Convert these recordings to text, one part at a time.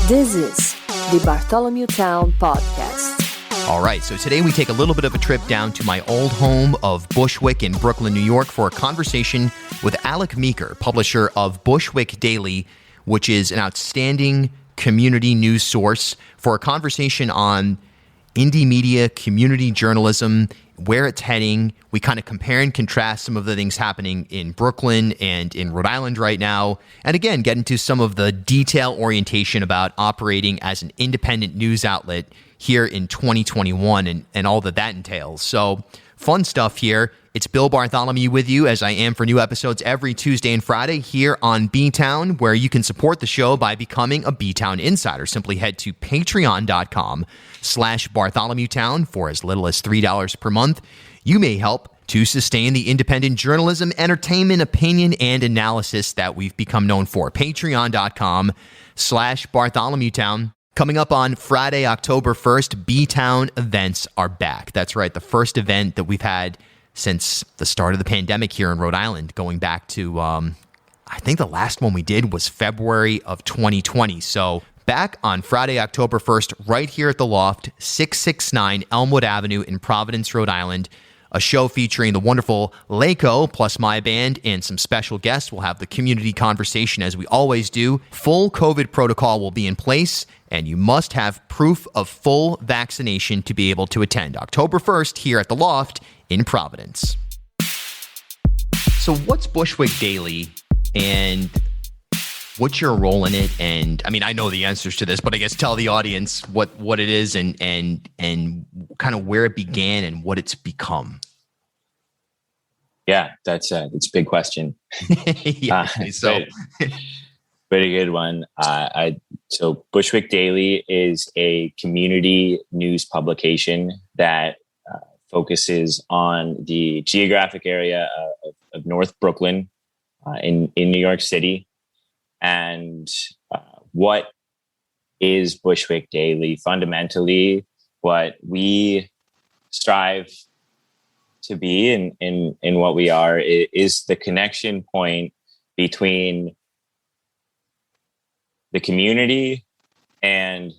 This is the Bartholomew Town Podcast. All right, so today we take a little bit of a trip down to my old home of Bushwick in Brooklyn, New York, for a conversation with Alec Meeker, publisher of Bushwick Daily, which is an outstanding community news source, for a conversation on indie media, community journalism, where it's heading. We kind of compare and contrast some of the things happening in Brooklyn and in Rhode Island right now. And again, get into some of the detail orientation about operating as an independent news outlet here in 2021 and all that entails. So fun stuff here. It's Bill Bartholomew with you, as I am for new episodes every Tuesday and Friday here on B-Town, where you can support the show by becoming a B-Town insider. Simply head to patreon.com/BartholomewTown for as little as $3 per month. You may help to sustain the independent journalism, entertainment, opinion, and analysis that we've become known for. Patreon.com/BartholomewTown. Coming up on Friday, October 1st, B-Town events are back. That's right, the first event that we've had since the start of the pandemic here in Rhode Island, going back to, I think the last one we did was February of 2020. So back on Friday, October 1st, right here at the Loft, 669 Elmwood Avenue in Providence, Rhode Island. A show featuring the wonderful Laco plus my band and some special guests. We'll have the community conversation as we always do. Full COVID protocol will be in place, and you must have proof of full vaccination to be able to attend. October 1st here at the Loft in Providence. So what's Bushwick Daily, and what's your role in it? And I mean, I know the answers to this, but I guess tell the audience what it is and kind of where it began and what it's become. Yeah, that's a big question. Yeah, so pretty good one. So Bushwick Daily is a community news publication that focuses on the geographic area of North Brooklyn in New York City. And what is Bushwick Daily? Fundamentally, what we strive to be in what we are is the connection point between the community and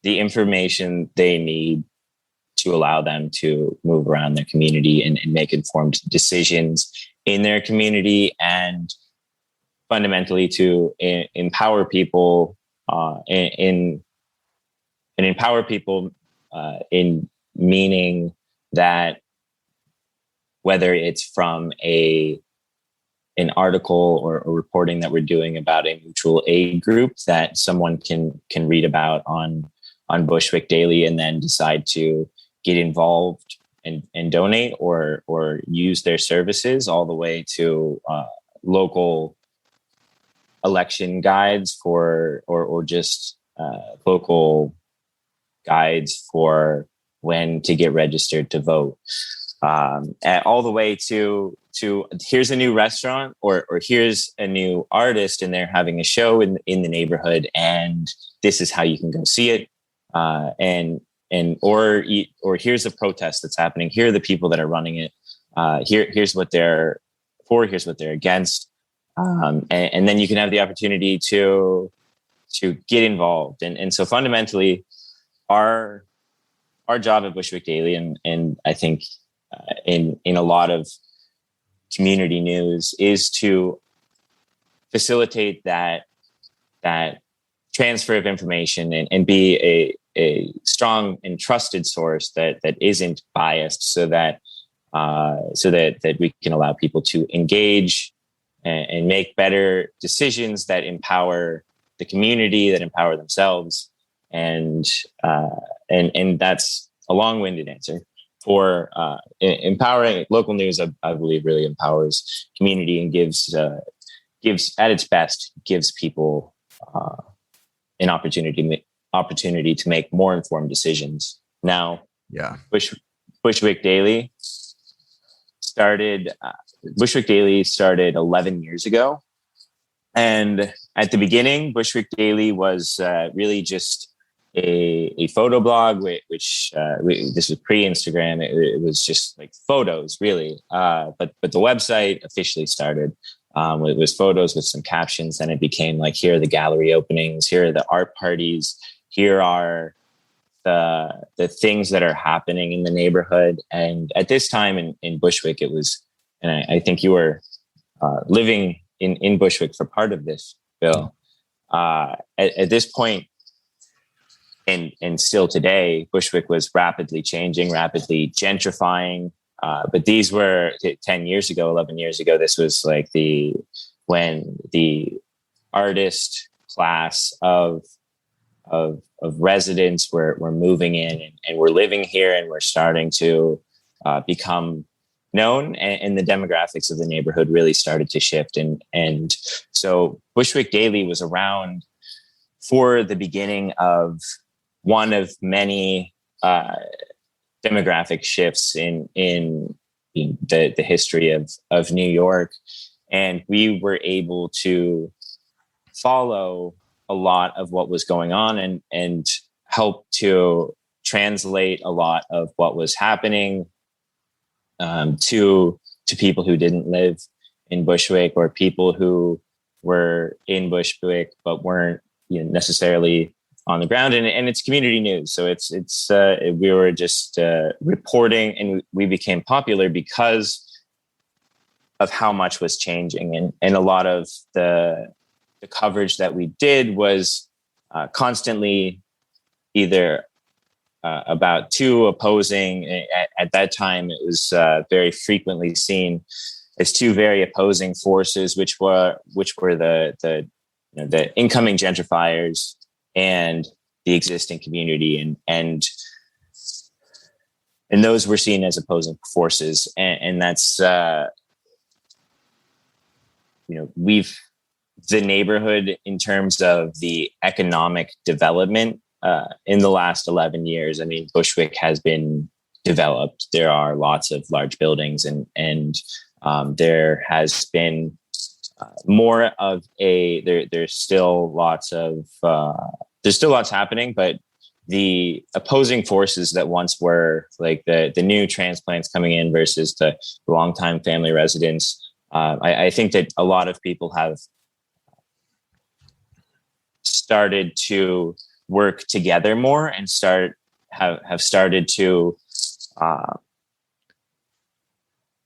the information they need to allow them to move around their community and make informed decisions in their community, and fundamentally to empower people in meaning that whether it's from an article or reporting that we're doing about a mutual aid group that someone can read about on Bushwick Daily and then decide to get involved and donate or use their services, all the way to local election guides or just local guides for when to get registered to vote, all the way to here's a new restaurant or here's a new artist and they're having a show in the neighborhood, and this is how you can go see it, or here's a protest that's happening, here are the people that are running it, here's what they're for, here's what they're against. And then you can have the opportunity to get involved. And so fundamentally our job at Bushwick Daily, and I think in a lot of community news, is to facilitate that transfer of information and be a strong and trusted source that isn't biased, so that we can allow people to engage and make better decisions that empower the community, that empower themselves. And that's a long-winded answer for empowering. Local news, I believe, really empowers community and gives at its best, gives people an opportunity to make more informed decisions. Now, yeah, Bushwick Daily started 11 years ago. And at the beginning, Bushwick Daily was really just a photo blog, which this was pre-Instagram. It was just like photos, really. But the website officially started with photos with some captions. Then it became like, here are the gallery openings, here are the art parties, here are the things that are happening in the neighborhood. And at this time in Bushwick, it was, and I think you were living in Bushwick for part of this, Bill. At this point, and still today, Bushwick was rapidly changing, rapidly gentrifying. But these were 10 years ago, 11 years ago. This was like when the artist class of residents were moving in and we're living here, and we're starting to become known, and the demographics of the neighborhood really started to shift. And so Bushwick Daily was around for the beginning of one of many demographic shifts in the history of New York. And we were able to follow a lot of what was going on and help to translate a lot of what was happening to people who didn't live in Bushwick, or people who were in Bushwick but weren't necessarily on the ground. And it's community news, so it's we were just reporting, and we became popular because of how much was changing, and a lot of the coverage that we did was constantly either about two opposing. At that time, it was very frequently seen as two very opposing forces, which were the incoming gentrifiers and the existing community, and those were seen as opposing forces, and that's the neighborhood, in terms of the economic development in the last 11 years. I mean, Bushwick has been developed. There are lots of large buildings, and there has been more of there's still lots happening, but the opposing forces that once were like the new transplants coming in versus the longtime family residents, I think that a lot of people have started to work together more, and have started to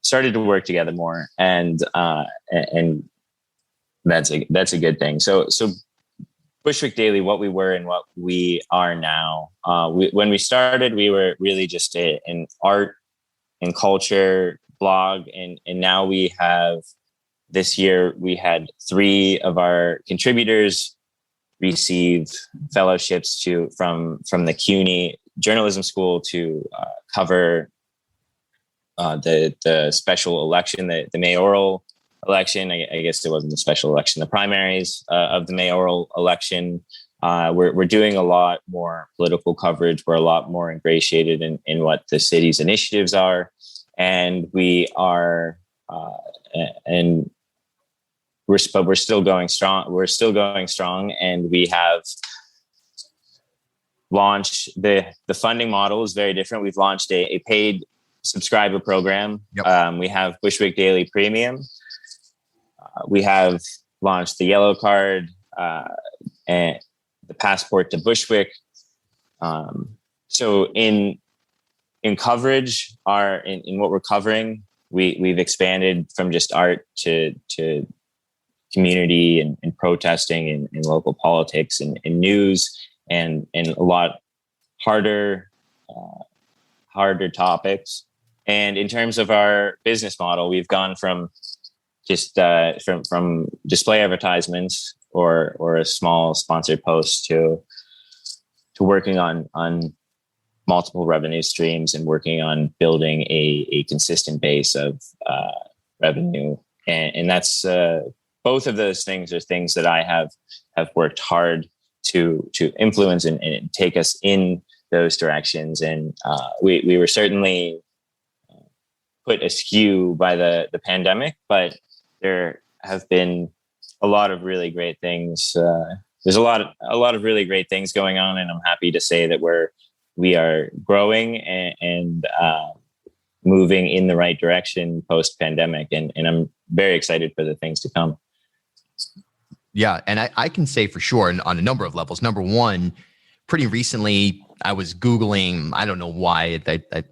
work together more, and that's a good thing. So Bushwick Daily, what we were and what we are now. When we started, we were really just an art and culture blog, and now we have, this year we had 3 of our contributors receive fellowships from the CUNY Journalism School to cover the special election, the mayoral election. I guess it wasn't the special election, the primaries of the mayoral election. We're doing a lot more political coverage. We're a lot more ingratiated in what the city's initiatives are, and we are, and we're still going strong. We're still going strong, and we have launched the funding model is very different. We've launched a paid subscriber program. Yep. We have Bushwick Daily Premium. We have launched the Yellow Card and the Passport to Bushwick. So in coverage, in what we're covering, we've expanded from just art to community and protesting and local politics and news and a lot harder topics. And in terms of our business model, we've gone from just from display advertisements or a small sponsored post to working on multiple revenue streams and working on building a consistent base of revenue. And that's both of those things are things that I have worked hard to influence and take us in those directions. And we were certainly put askew by the pandemic, but there have been a lot of really great things. There's a lot of really great things going on, and I'm happy to say that we are growing and moving in the right direction post pandemic, and I'm very excited for the things to come. Yeah, and I can say for sure on a number of levels. Number one, pretty recently I was Googling, I don't know why,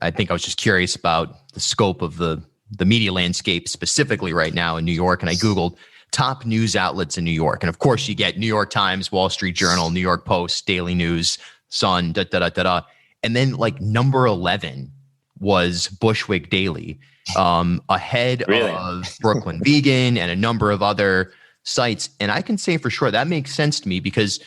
I think I was just curious about the scope of the media landscape specifically right now in New York, and I Googled top news outlets in New York. And of course you get New York Times, Wall Street Journal, New York Post, Daily News, Sun, and then like number 11 was Bushwick Daily, ahead Really? of Brooklyn Vegan and a number of other sites. And I can say for sure that makes sense to me, because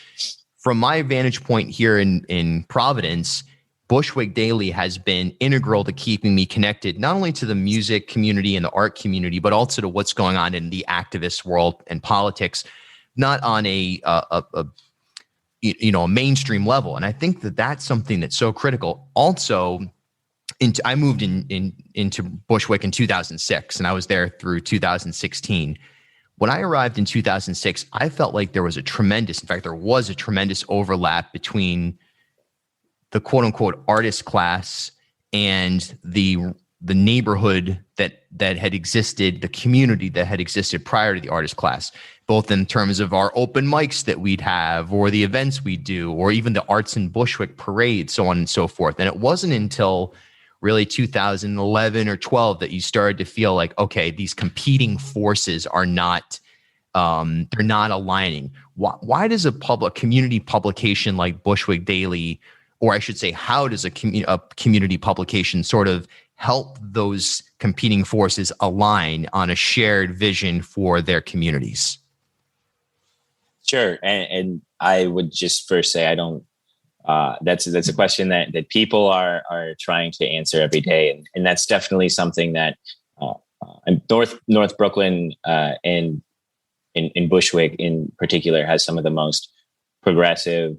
from my vantage point here in Providence, Bushwick Daily has been integral to keeping me connected, not only to the music community and the art community, but also to what's going on in the activist world and politics, not on a mainstream level. And I think that that's something that's so critical. Also, I moved into Bushwick in 2006, and I was there through 2016. When I arrived in 2006, I felt like there was a tremendous overlap between the quote unquote artist class and the neighborhood that had existed, the community that had existed prior to the artist class, both in terms of our open mics that we'd have, or the events we do, or even the Arts in Bushwick parade, so on and so forth. And it wasn't until really 2011 or 12 that you started to feel like, okay, these competing forces are not, they're not aligning. Why does a community publication like Bushwick Daily, or I should say, how does a community publication sort of help those competing forces align on a shared vision for their communities? Sure. And I would just first say, I don't, that's a question that people are trying to answer every day. And that's definitely something that North Brooklyn and in Bushwick in particular has some of the most progressive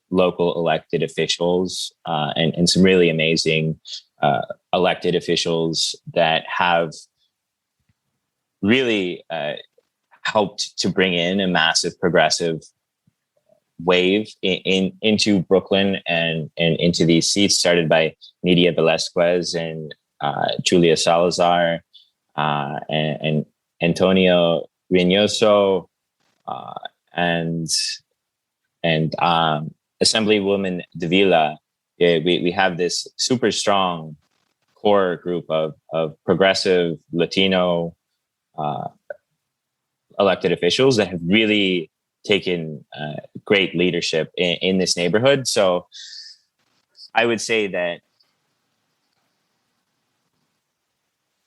local elected officials and some really amazing elected officials that have really helped to bring in a massive progressive wave into Brooklyn and into these seats, started by Nidia Velasquez and Julia Salazar and Antonio Reynoso and Assemblywoman Davila. We have this super strong core group of progressive Latino elected officials that have really taken great leadership in this neighborhood. So I would say that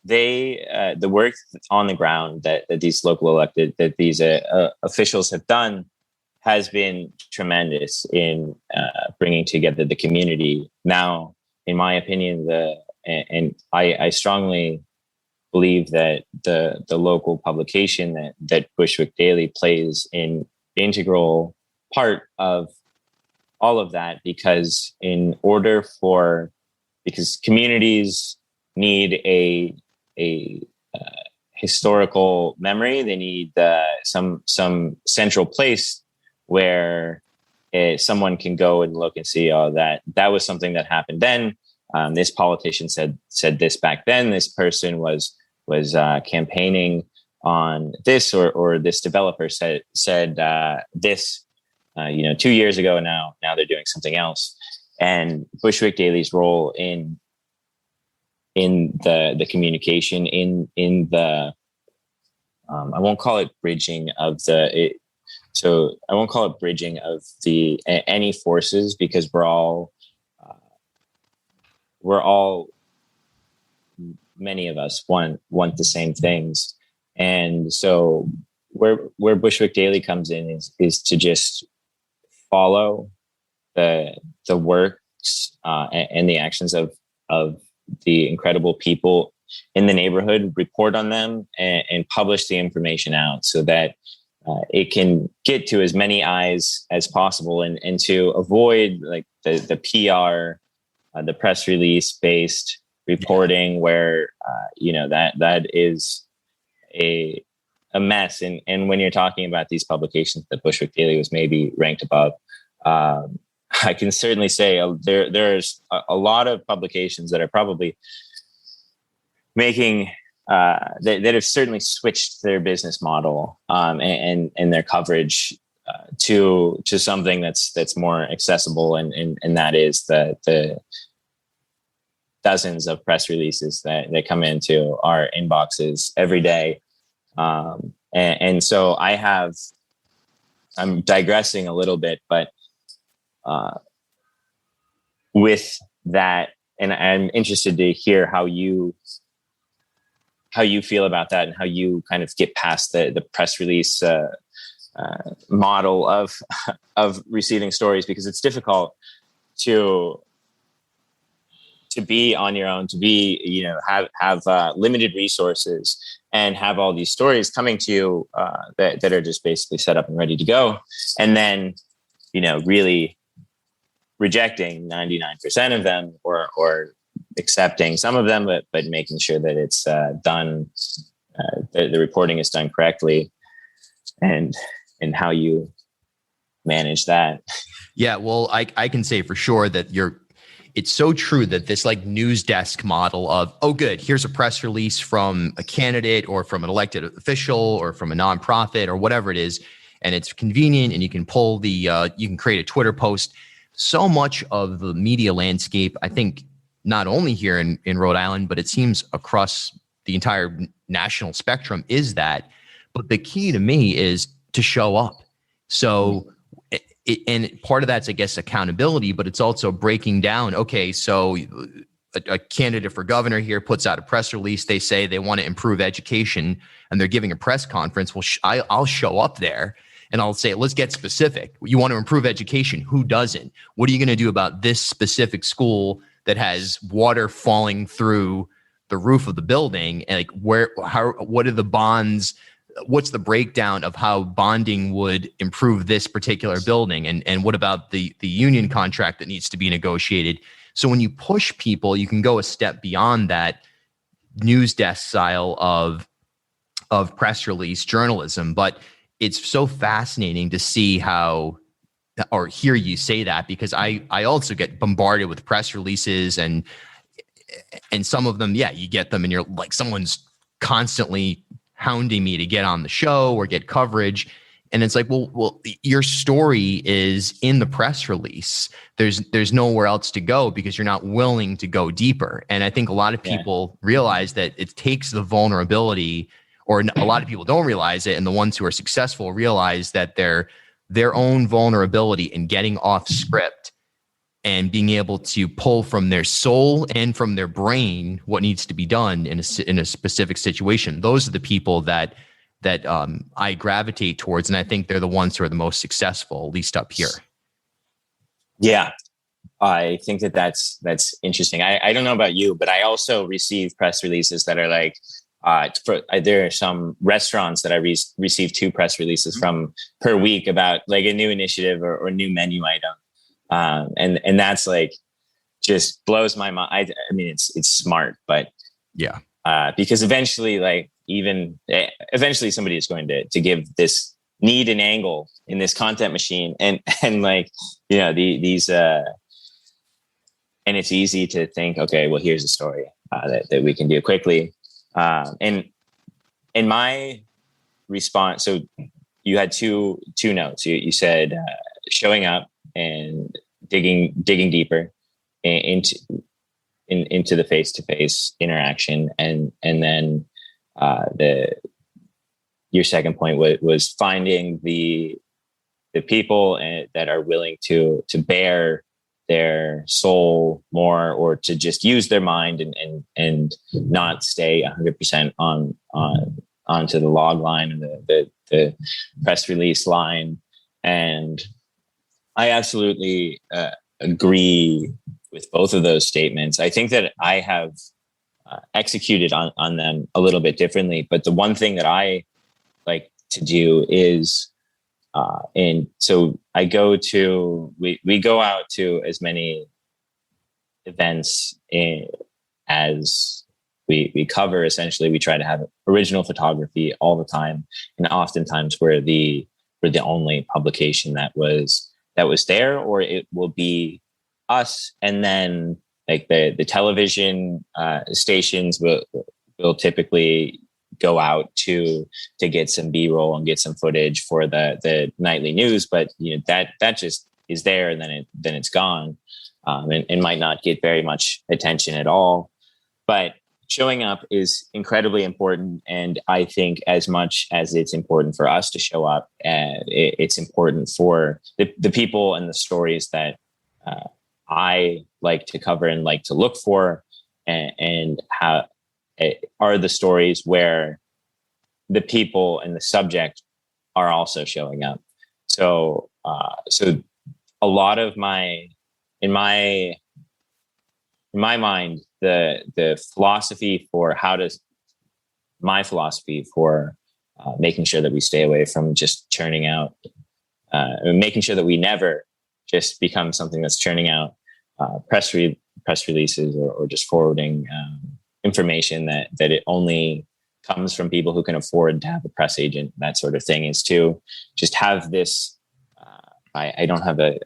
the work on the ground that these officials have done has been tremendous in bringing together the community. Now, in my opinion, I strongly believe that the local publication that Bushwick Daily plays an integral part of all of that, because communities need a historical memory. They need some central place where someone can go and look and see, oh, that was something that happened then. This politician said this back then. This person was campaigning on this, or this developer said this 2 years ago. Now they're doing something else. And Bushwick Daily's role in the communication, in the I won't call it bridging of any forces, because we're all many of us want the same things. And so where Bushwick Daily comes in is to just follow the works and the actions of the incredible people in the neighborhood, report on them, and publish the information out so that it can get to as many eyes as possible, and to avoid like the PR, the press release based reporting where that is a mess. And when you're talking about these publications that Bushwick Daily was maybe ranked above, I can certainly say there's a lot of publications that are probably making that have certainly switched their business model and their coverage to something that's more accessible, and that is the dozens of press releases that come into our inboxes every day. And so I'm digressing a little bit, but with that, and I'm interested to hear how you feel about that and how you kind of get past the press release model of receiving stories, because it's difficult to be on your own, to be, have limited resources and have all these stories coming to you that are just basically set up and ready to go. And then, really rejecting 99% of them or accepting some of them, but making sure that it's done, the reporting is done correctly, and how you manage that. Yeah, well, I can say for sure that it's so true that this like news desk model of, oh, good, here's a press release from a candidate or from an elected official or from a nonprofit or whatever it is, and it's convenient, and you can pull you can create a Twitter post. So much of the media landscape, I think, not only here in Rhode Island, but it seems across the entire national spectrum, is that. But the key to me is to show up. So, and part of that's, I guess, accountability, but it's also breaking down. Okay, so a candidate for governor here puts out a press release. They say they want to improve education, and they're giving a press conference. Well, I'll show up there and I'll say, let's get specific. You want to improve education? Who doesn't? What are you going to do about this specific school that has water falling through the roof of the building? And like, what are the bonds? What's the breakdown of how bonding would improve this particular building? And what about the union contract that needs to be negotiated? So when you push people, you can go a step beyond that news desk style of press release journalism. But it's so fascinating to see how, or hear you say that, because I also get bombarded with press releases, and some of them, yeah, you get them and you're like, someone's constantly hounding me to get on the show or get coverage. And it's like, well, your story is in the press release. There's nowhere else to go because you're not willing to go deeper. And I think a lot of people realize that it takes the vulnerability, or a lot of people don't realize it. And the ones who are successful realize that their own vulnerability in getting off script and being able to pull from their soul and from their brain what needs to be done in a specific situation. Those are the people that I gravitate towards, and I think they're the ones who are the most successful, at least up here. Yeah, I think that's interesting. I don't know about you, but I also receive press releases that are like, there are some restaurants that I receive 2 press releases from per week about like a new initiative or new menu item. And that's like, just blows my mind. I mean, it's smart, but yeah, because eventually somebody is going to give this need an angle in this content machine, and like, these, and it's easy to think, okay, well, here's a story that we can do quickly. And in my response, so you had two notes. You said showing up and digging deeper into the face-to-face interaction, and then your second point was finding the people that are willing to bear their soul more, or to just use their mind and not stay 100% onto the log line and the press release line. And I absolutely agree with both of those statements. I think that I have executed on them a little bit differently, but the one thing that I like to do is, and so we go out to as many events as we cover. Essentially, we try to have original photography all the time, and oftentimes we're the only publication that was there, or it will be us, and then like the television stations we'll typically go out to get some B-roll and get some footage for the nightly news, but that just is there, and then it's gone, and might not get very much attention at all. But showing up is incredibly important, and I think as much as it's important for us to show up, it's important for the people and the stories that I like to cover and like to look for, and how are the stories where the people and the subject are also showing up. So a lot of in my mind, the philosophy for making sure that we stay away from just churning out, making sure that we never just become something that's churning out press releases or just forwarding information that it only comes from people who can afford to have a press agent, that sort of thing, is to just have this. I don't have a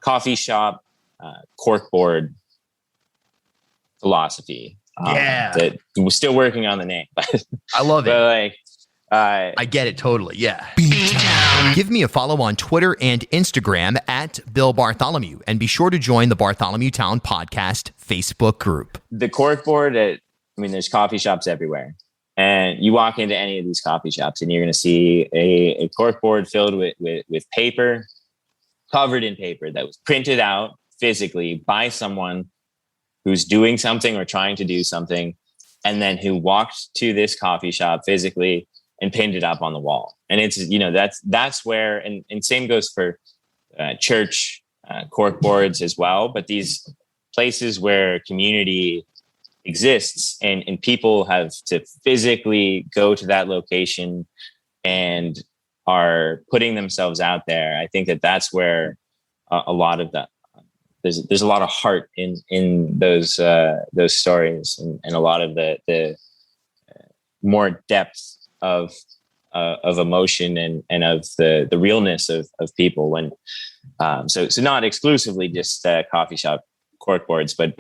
coffee shop corkboard philosophy. That we're still working on the name. I love it. But I get it totally. Yeah. Give me a follow on Twitter and Instagram at Bill Bartholomew, and be sure to join the Bartholomew Town Podcast Facebook group. The corkboard, there's coffee shops everywhere, and you walk into any of these coffee shops and you're going to see a corkboard filled with paper, covered in paper that was printed out physically by someone who's doing something or trying to do something, and then who walked to this coffee shop physically and pinned it up on the wall. And it's, that's where, and same goes for church corkboards as well. But these places where community exists and people have to physically go to that location and are putting themselves out there. I think that's where a lot of that, there's a lot of heart in those stories, and a lot of the more depth of emotion and of the realness of people when so not exclusively just coffee shop corkboards, but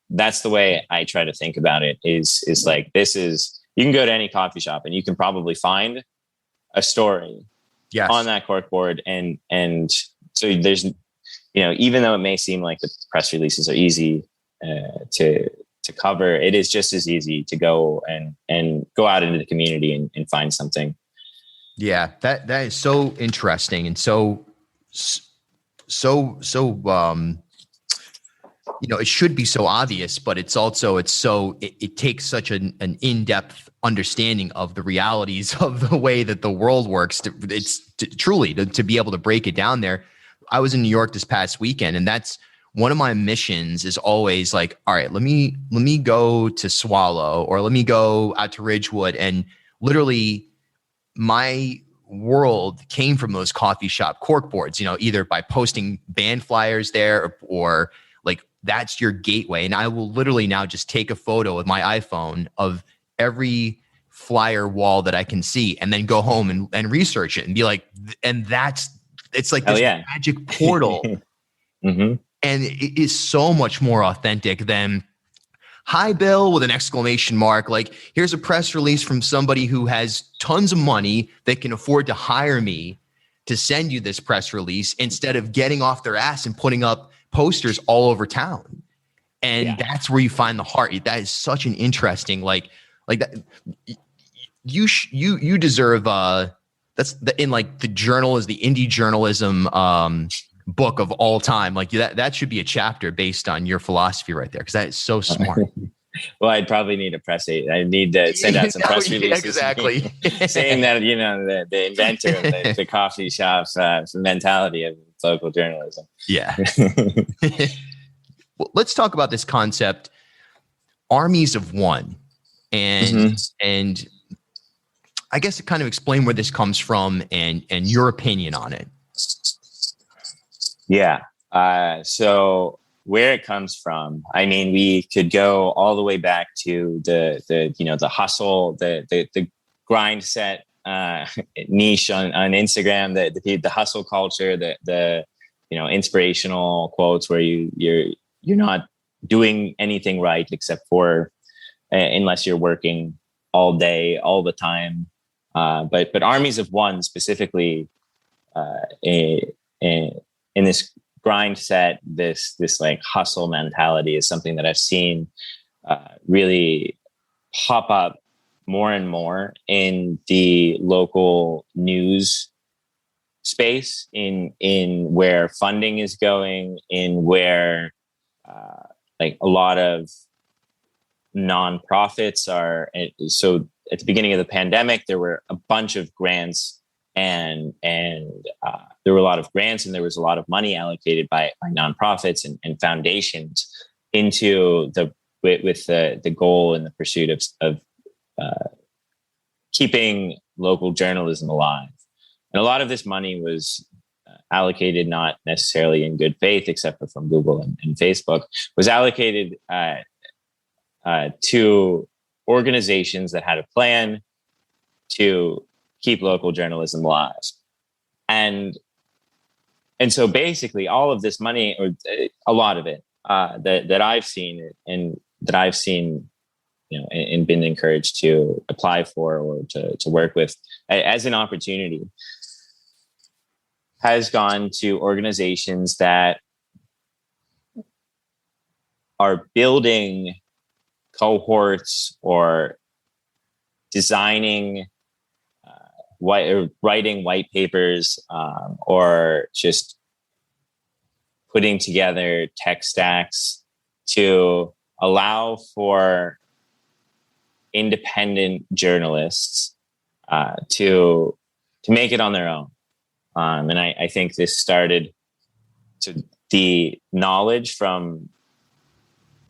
that's the way I try to think about it, is like, this is, you can go to any coffee shop and you can probably find a story on that corkboard, and so there's, even though it may seem like the press releases are easy to cover, it is just as easy to go and go out into the community and find something. Yeah, that is so interesting, and so it should be so obvious, but it takes such an in-depth understanding of the realities of the way that the world works to be able to break it down there. I was in New York this past weekend, and that's one of my missions, is always like, all right, let me go to Swallow, or let me go out to Ridgewood. And literally my world came from those coffee shop corkboards, either by posting band flyers there or like, that's your gateway. And I will literally now just take a photo with my iPhone of every flyer wall that I can see, and then go home and research it and be like, and it's like this magic portal. Mm-hmm. And it is so much more authentic than, hi, Bill, with an exclamation mark. Like, here's a press release from somebody who has tons of money that can afford to hire me to send you this press release, instead of getting off their ass and putting up posters all over town. And that's where you find the heart. That is such an interesting, like that. You deserve, that's in like the journal is the indie journalism, book of all time. Like that should be a chapter based on your philosophy right there, because that is so smart. Well, I'd probably need a press agent. I need to send out some press releases. Exactly. Saying that, the inventor of the coffee shop mentality of local journalism. Yeah. Well, let's talk about this concept, armies of one, and I guess to kind of explain where this comes from and your opinion on it. Yeah. So where it comes from, we could go all the way back to the hustle, the grind set niche on Instagram, the hustle culture, the inspirational quotes where you're not doing anything right except for unless you're working all day, all the time. But armies of one specifically, in this grind set, this like hustle mentality is something that I've seen really pop up more and more in the local news space, in where funding is going, in where like a lot of nonprofits are. So at the beginning of the pandemic, there were a bunch of grants, and there were a lot of grants, and there was a lot of money allocated by nonprofits and foundations into with the goal and the pursuit of keeping local journalism alive. And a lot of this money was allocated not necessarily in good faith, except for from Google and Facebook, was allocated to organizations that had a plan to keep local journalism alive. And so basically all of this money, or a lot of it, that I've seen and been encouraged to apply for or to work with as an opportunity, has gone to organizations that are building cohorts or designing writing white papers, or just putting together tech stacks to allow for independent journalists to make it on their own. And I think this started to the knowledge from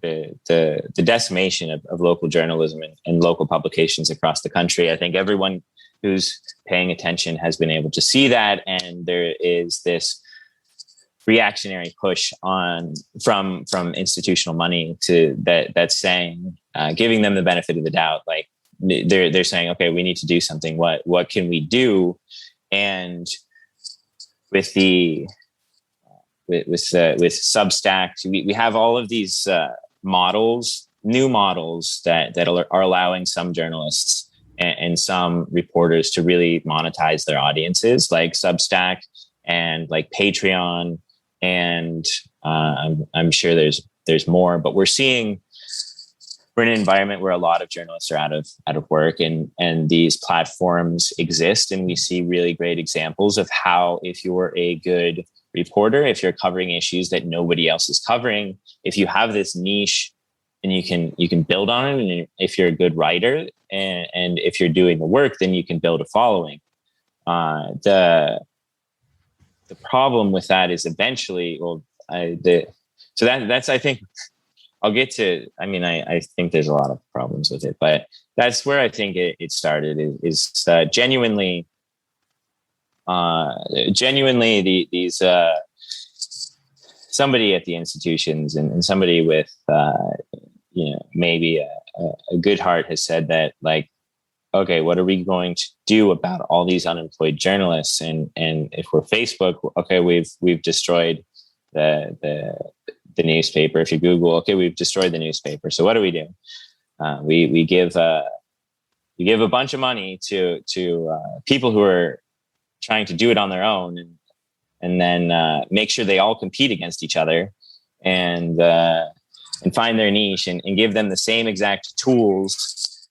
the decimation of local journalism and local publications across the country. I think everyone who's paying attention has been able to see that, and there is this reactionary push from institutional money to that's saying, giving them the benefit of the doubt, like they're saying, okay, we need to do something. What can we do? And with Substack, we have all of these new models that are allowing some journalists and some reporters to really monetize their audiences, like Substack and like Patreon, and I'm sure there's more. But we're in an environment where a lot of journalists are out of work, and these platforms exist, and we see really great examples of how, if you're a good reporter, if you're covering issues that nobody else is covering, if you have this niche and you can build on it, and if you're a good writer and if you're doing the work, then you can build a following. The problem with that is eventually, that's I think I'll get to. I mean, I think there's a lot of problems with it, but that's where I think it started. Is genuinely these somebody at the institutions and somebody with maybe a good heart has said that, like, okay, what are we going to do about all these unemployed journalists? And if we're Facebook, okay, we've destroyed the newspaper. If you Google, okay, we've destroyed the newspaper. So what do? We give a bunch of money to people who are trying to do it on their own, and then make sure they all compete against each other, and find their niche, and give them the same exact tools,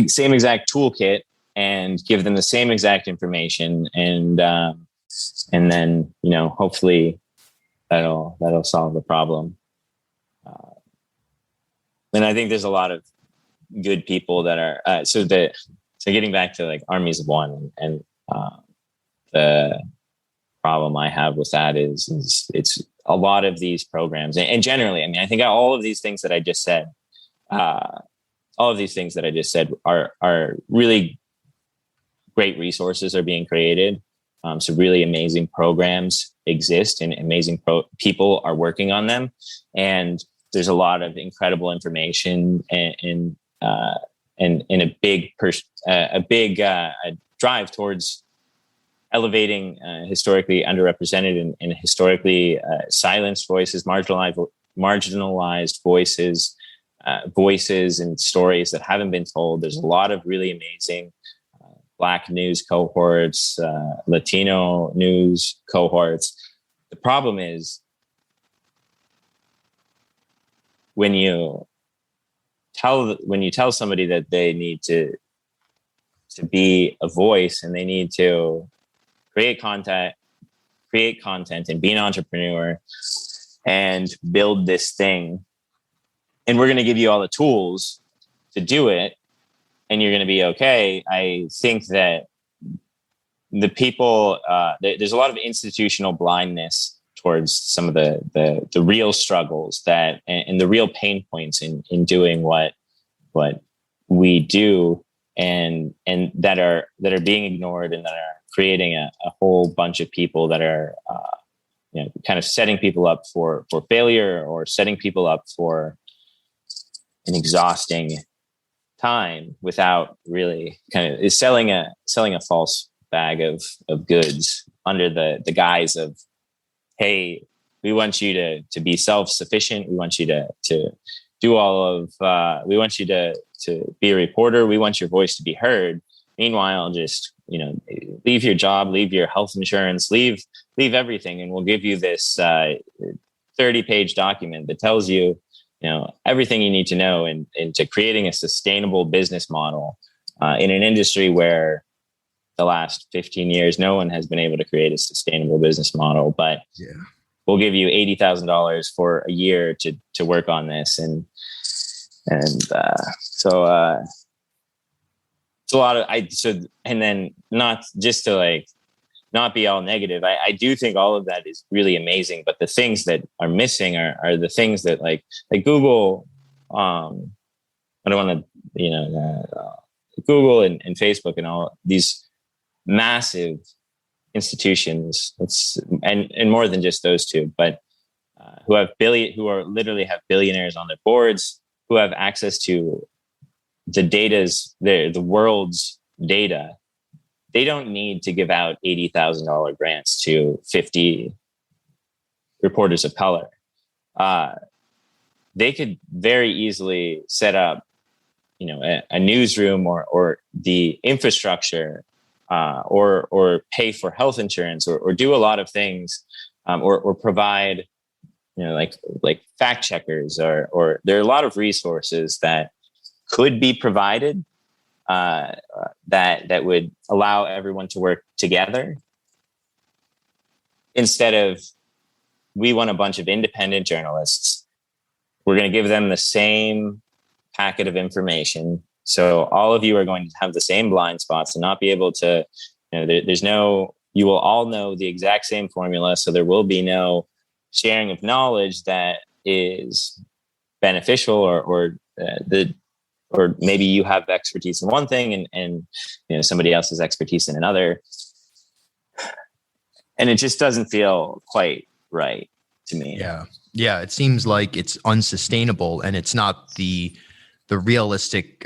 same exact toolkit, and give them the same exact information, and then hopefully that'll solve the problem. And I think there's a lot of good people that are so getting back to like armies of one, and the problem I have with that is it's a lot of these programs, and generally, I mean, I think all of these things that I just said, are really great resources are being created. So really amazing programs exist, and amazing people are working on them. And there's a lot of incredible information and a big drive towards elevating historically underrepresented and historically silenced voices, marginalized voices, voices and stories that haven't been told. There's a lot of really amazing Black news cohorts, Latino news cohorts. The problem is when you tell somebody that they need to be a voice and they need to create content and be an entrepreneur and build this thing, and we're going to give you all the tools to do it, and you're going to be okay. I think that the people, there's a lot of institutional blindness towards some of the real struggles that and the real pain points in doing what we do, and that are being ignored, and that are creating a whole bunch of people that are kind of setting people up for failure, or setting people up for an exhausting time without really kind of is selling a false bag of goods under the guise of, hey, we want you to be self-sufficient. We want you to do all of, we want you to be a reporter. We want your voice to be heard. Meanwhile, just, leave your job, leave your health insurance, leave everything. And we'll give you this 30-page document that tells you, everything you need to know into creating a sustainable business model in an industry where the last 15 years, no one has been able to create a sustainable business model. But we'll give you $80,000 for a year to work on this. And so it's a lot of, and then not just to not be all negative. I do think all of that is really amazing, but the things that are missing are the things that like Google, I don't want to, Google and Facebook and all these massive institutions, and more than just those two, but who literally have billionaires on their boards, who have access to the world's data. They don't need to give out $80,000 grants to 50 reporters of color. They could very easily set up, a newsroom or the infrastructure, or pay for health insurance, or do a lot of things, or provide, like fact checkers, or there are a lot of resources that could be provided that would allow everyone to work together, instead of, we want a bunch of independent journalists. We're going to give them the same packet of information. So all of you are going to have the same blind spots and not be able to, you will all know the exact same formula. So there will be no sharing of knowledge that is beneficial, or maybe you have expertise in one thing and somebody else has expertise in another. And it just doesn't feel quite right to me. Yeah. It seems like it's unsustainable, and it's not the realistic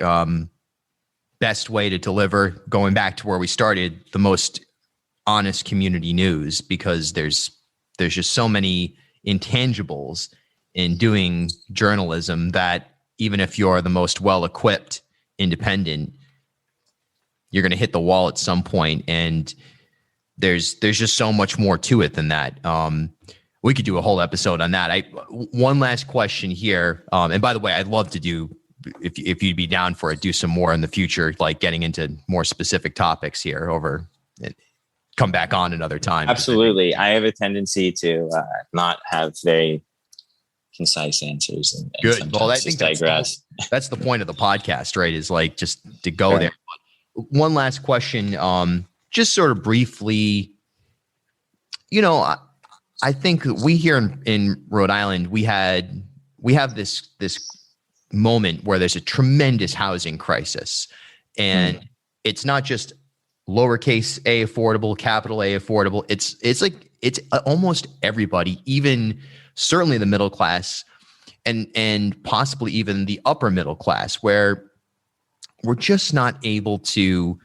best way to deliver, going back to where we started, the most honest community news, because there's just so many intangibles in doing journalism that even if you're the most well-equipped independent, you're going to hit the wall at some point. And there's just so much more to it than that. We could do a whole episode on that. One last question here. And by the way, I'd love to do, if you'd be down for it, do some more in the future, like getting into more specific topics here come back on another time. Absolutely. I have a tendency to not have very concise answers. And good. Well, I think that's the point of the podcast, right? Is like just to go there. But one last question, just sort of briefly, I think we here in Rhode Island, we have this moment where there's a tremendous housing crisis, and it's not just lowercase a affordable, capital A affordable. It's almost everybody, even certainly the middle class, and possibly even the upper middle class, where we're just not able to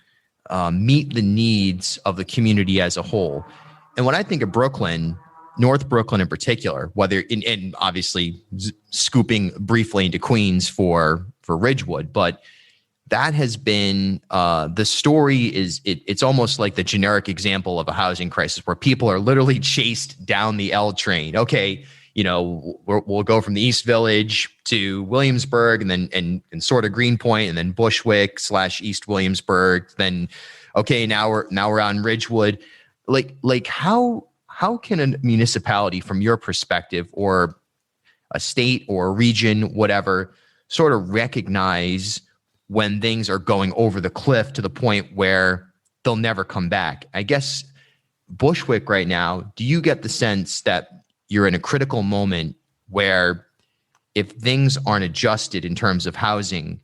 meet the needs of the community as a whole. And when I think of Brooklyn, North Brooklyn in particular, whether and obviously scooping briefly into Queens for Ridgewood, but that has been the story is it's almost like the generic example of a housing crisis where people are literally chased down the L train. Okay, we'll go from the East Village to Williamsburg and then and sort of Greenpoint and then Bushwick / East Williamsburg. Then okay, now we're on Ridgewood. Like how can a municipality, from your perspective, or a state or a region, whatever, sort of recognize when things are going over the cliff to the point where they'll never come back? I guess Bushwick right now, do you get the sense that you're in a critical moment where if things aren't adjusted in terms of housing,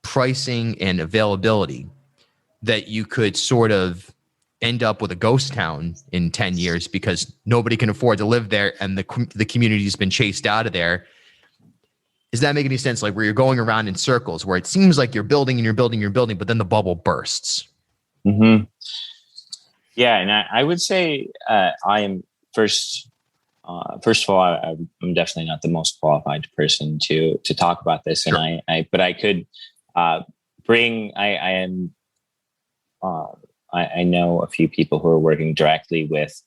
pricing and availability, that you could sort of end up with a ghost town in 10 years because nobody can afford to live there and the community's been chased out of there? Does that make any sense? Like where you're going around in circles where it seems like you're building, but then the bubble bursts. Mm-hmm. Yeah. And I would say I am first of all, I'm definitely not the most qualified person to talk about this. Sure. And but I could bring, I know a few people who are working directly with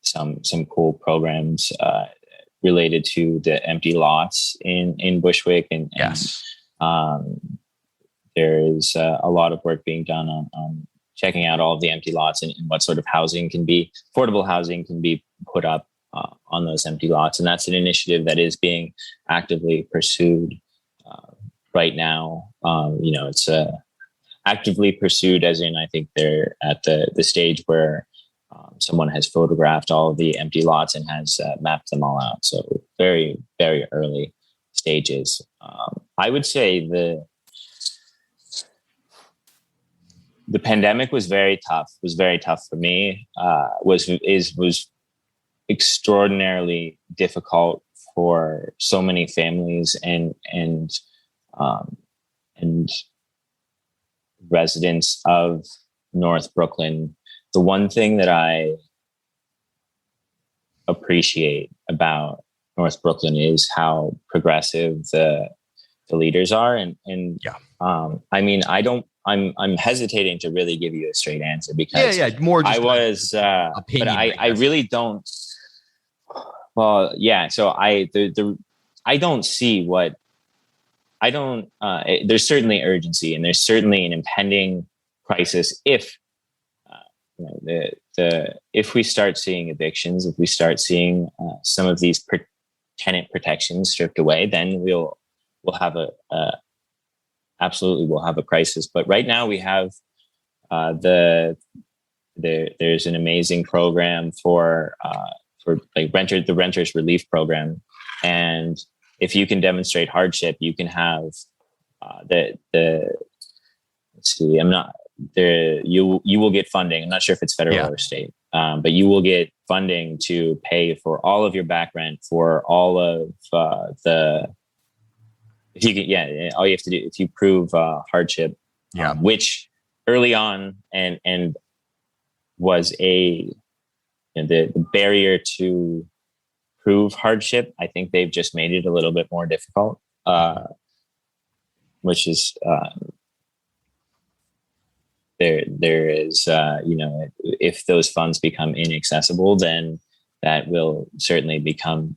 some cool programs related to the empty lots in Bushwick, and yes, there is a lot of work being done on checking out all of the empty lots and what sort of affordable housing can be put up on those empty lots, and that's an initiative that is being actively pursued right now. It's actively pursued, as in I think they're at the stage where someone has photographed all of the empty lots and has mapped them all out. So very, very early stages. I would say the pandemic was very tough for me. Was extraordinarily difficult for so many families and residents of North Brooklyn. The one thing that I appreciate about North Brooklyn is how progressive the leaders are, and yeah. I mean, I'm hesitating to really give you a straight answer because more just opinion, but I really don't. Well, yeah. So I don't see what. There's certainly urgency and there's certainly an impending crisis if if we start seeing evictions, if we start seeing some of these tenant protections stripped away, then we'll have absolutely we'll have a crisis. But right now we have there's an amazing program for like the renters relief program, and if you can demonstrate hardship, you can have you will get funding. I'm not sure if it's federal or state, but you will get funding to pay for all of your back rent for all of all you have to do if you prove hardship, which early on and was the barrier to prove hardship. I think they've just made it a little bit more difficult, which is there is if those funds become inaccessible, then that will certainly become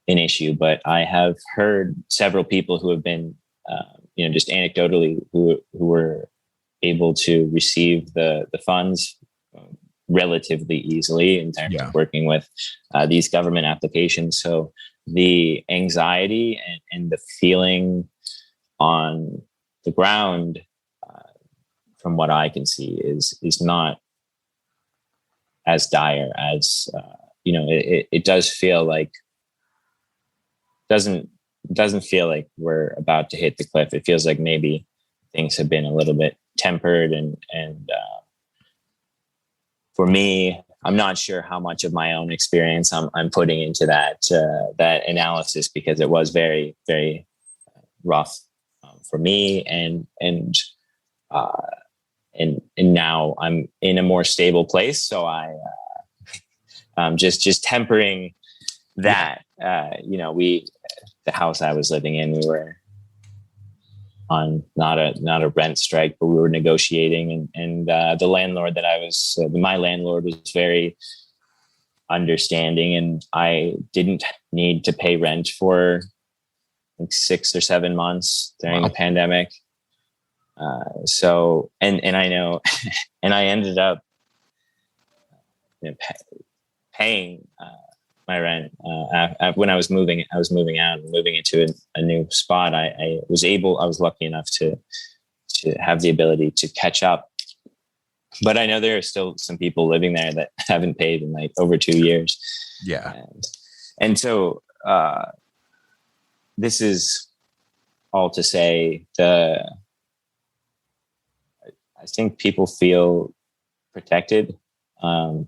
an issue. But I have heard several people who have been just anecdotally who were able to receive the funds relatively easily in terms of working with these government applications. So the anxiety and the feeling on the ground, from what I can see, is not as dire as it does feel like. Doesn't feel like we're about to hit the cliff. It feels like maybe things have been a little bit tempered, and for me, I'm not sure how much of my own experience I'm putting into that analysis, because it was very, very rough for me, and now I'm in a more stable place. So just tempering that. The house I was living in, we were on not a rent strike, but we were negotiating, and the landlord that I was, my landlord was very understanding, and I didn't need to pay rent for like 6 or 7 months during the pandemic. So I know, and I ended up paying my rent when I was moving out and moving into a new spot. I was lucky enough to have the ability to catch up, but I know there are still some people living there that haven't paid in like over 2 years. Yeah. And so this is all to say I think people feel protected.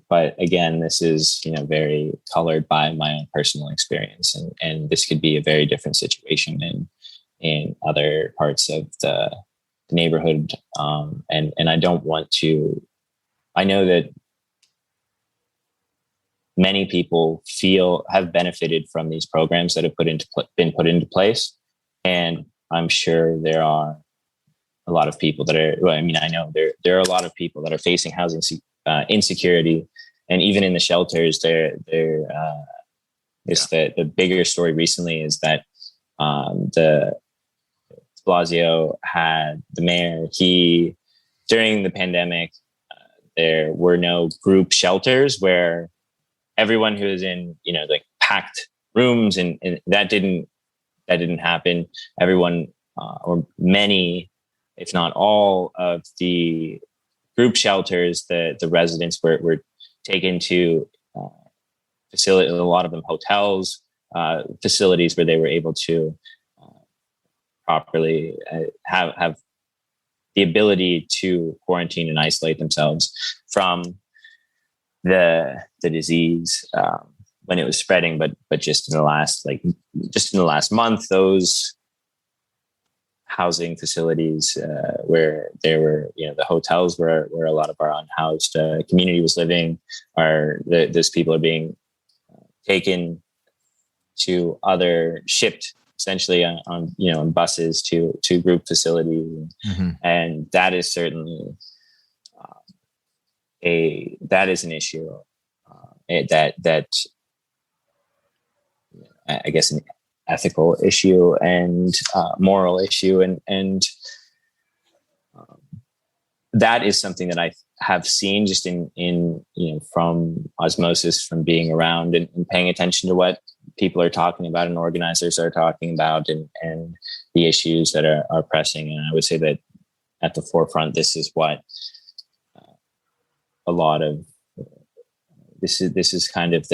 But again, this is, very colored by my own personal experience, and this could be a very different situation in other parts of the neighborhood. And I don't want to, I know that many people have benefited from these programs that have been put into place. And I'm sure there are a lot of people that are, I know there are a lot of people that are facing housing insecurity, and even in the shelters, the bigger story recently is that the Blasio had the mayor. During the pandemic, there were no group shelters where everyone who was in like packed rooms, and that didn't happen. Everyone or many, if not all, of the group shelters, the residents were taken to facility, a lot of them hotels, facilities where they were able to properly have the ability to quarantine and isolate themselves from the disease when it was spreading. But just in the last month, those housing facilities where there were, the hotels where a lot of our unhoused community was living, those people are being taken to shipped essentially on buses to group facilities. Mm-hmm. And that is certainly that is an issue that I guess an ethical issue and moral issue, and that is something that I have seen just in from osmosis, from being around and paying attention to what people are talking about and organizers are talking about, and the issues that are pressing. And I would say that at the forefront, this is what a lot of this is kind of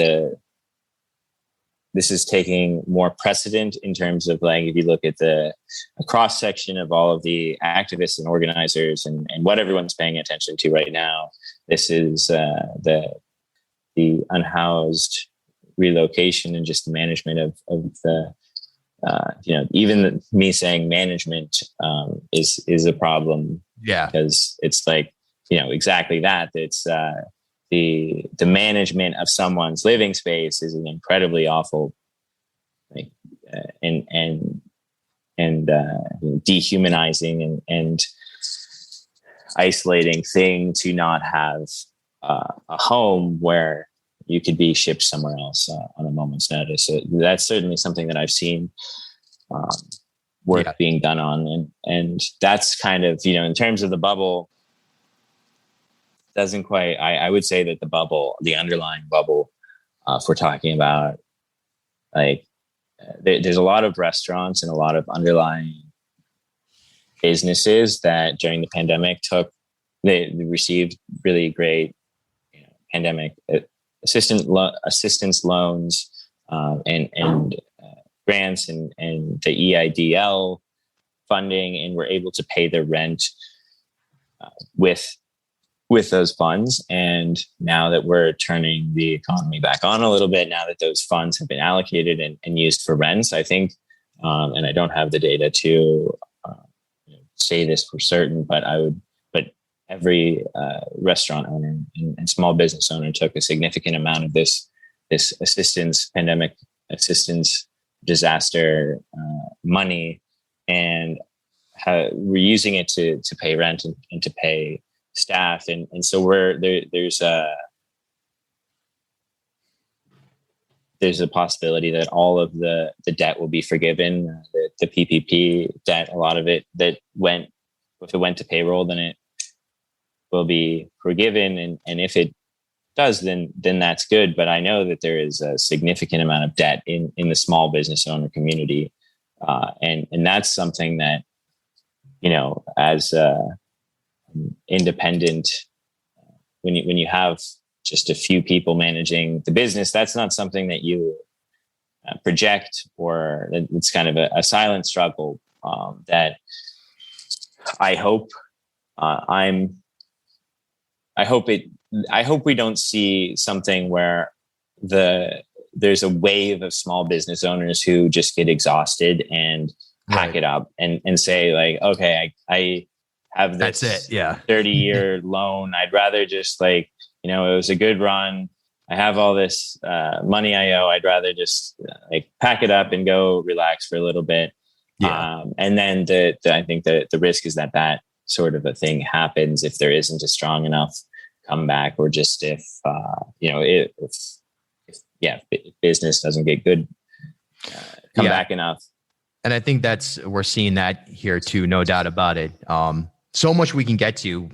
this is taking more precedent in terms of, like, if you look at a cross section of all of the activists and organizers and what everyone's paying attention to right now, this is the unhoused relocation and just the management of the, even me saying management is a problem. Yeah. Because it's like, exactly that. It's the management of someone's living space is an incredibly awful, and dehumanizing and isolating thing to not have a home where you could be shipped somewhere else on a moment's notice. So that's certainly something that I've seen work being done on, and that's kind of, in terms of the bubble, doesn't quite, I would say that the underlying bubble, if we're talking about, like, there's a lot of restaurants and a lot of underlying businesses that during the pandemic they received really great pandemic assistance loans and grants and the EIDL funding, and were able to pay their rent with those funds. And now that we're turning the economy back on a little bit, now that those funds have been allocated and used for rents, I think, and I don't have the data to say this for certain, but every restaurant owner and small business owner took a significant amount of this this pandemic assistance, disaster money, and we're using it to pay rent and to pay staff, and so there's a possibility that all of the debt will be forgiven. The PPP debt, a lot of it if it went to payroll, then it will be forgiven. And if it does, then that's good. But I know that there is a significant amount of debt in the small business owner community. And that's something that, as independent, when you have just a few people managing the business, that's not something that you project, or it's kind of a silent struggle that I hope we don't see something where there's a wave of small business owners who just get exhausted and pack it up and say like, okay, I have this 30-year loan. I'd rather just it was a good run. I have all this money I owe. I'd rather just pack it up and go relax for a little bit. Yeah. And then I think the risk is that sort of a thing happens if there isn't a strong enough comeback, or just if business doesn't get good, come back enough. And I think we're seeing that here too, no doubt about it. So much we can get to.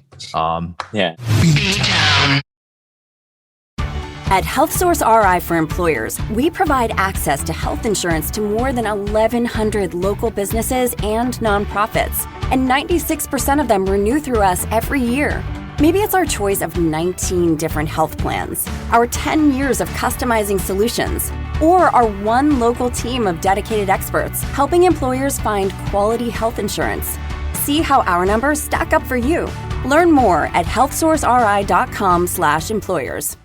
At HealthSource RI for Employers, we provide access to health insurance to more than 1,100 local businesses and nonprofits, and 96% of them renew through us every year. Maybe it's our choice of 19 different health plans, our 10 years of customizing solutions, or our one local team of dedicated experts helping employers find quality health insurance. See how our numbers stack up for you. Learn more at healthsourceri.com/employers.